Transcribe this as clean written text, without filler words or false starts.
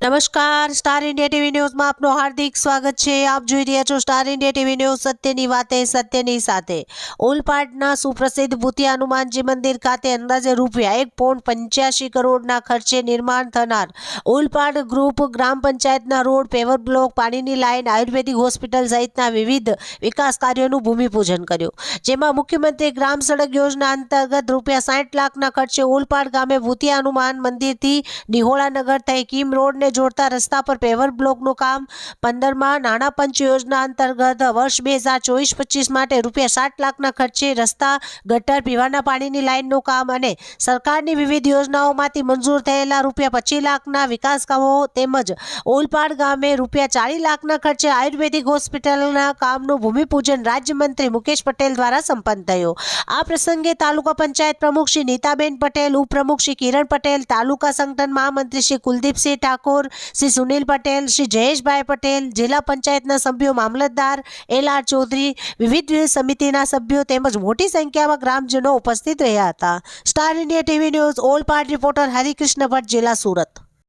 નમસ્કાર, star India TV ન્યૂઝમાં આપનું હાર્દિક સ્વાગત છે। આપ જોઈ રહ્યા છો સ્ટાર ઇન્ડિયા ટીવી ન્યૂઝ, સત્યની વાતે સત્યની સાથે। ઓલપાડના સુપ્રસિદ્ધ ભૂતિયા હનુમાનજી મંદિર ખાતે અંદાજે રૂપિયા 1.85 કરોડના ખર્ચે નિર્માણ થનાર ઓલપાડ ગ્રુપ ગ્રામ પંચાયતના રોડ, પેવર બ્લોક, પાણીની લાઇન, આયુર્વેદિક હોસ્પિટલ સહિતના વિવિધ વિકાસ કાર્યોનું ભૂમિપૂજન કર્યું, જેમાં મુખ્યમંત્રી ગ્રામ સડક યોજના અંતર્ગત રૂપિયા 60 લાખના ખર્ચે ઓલપાડ ગામે ભૂતિયા હનુમાન મંદિરથી નિહોળાનગર થઈ કીમ રોડને જોડતા રસ્તા પર પેવર બ્લોકનું કામ, 15મા નાણાં પંચ યોજના અંતર્ગત વર્ષ 2024-25 માટે રૂપિયા 60 લાખના ખર્ચે રસ્તા, ગટર, પીવાના પાણીની લાઇનનું કામ અને સરકારની વિવિધ યોજનાઓમાંથી મંજૂર થયેલા રૂપિયા 25 લાખના વિકાસ કામો તેમજ ઓલપાડ ગામે રૂપિયા 40 લાખના ખર્ચે આયુર્વેદિક હોસ્પિટલના કામનું ભૂમિપૂજન રાજ્યમંત્રી મુકેશ પટેલ દ્વારા સંપન્ન થયું। આ પ્રસંગે તાલુકા પંચાયત પ્રમુખ શ્રી નીતાબેન પટેલ, ઉપપ્રમુખ શ્રી કિરણ પટેલ, તાલુકા સંગઠન મહામંત્રી શ્રી કુલદીપસિંહ ઠાકોર, શ્રી સુનિલ પટેલ, શ્રી જયેશભાઈ પટેલ, જિલ્લા પંચાયતના સભ્યો, મામલતદાર LR ચૌધરી, વિવિધ સમિતિના સભ્યો તેમજ મોટી સંખ્યામાં ગ્રામજનો ઉપસ્થિત રહ્યા હતા। Star India TV news Olpad reporter Harikrishna Bhatt, જિલ્લા સુરત।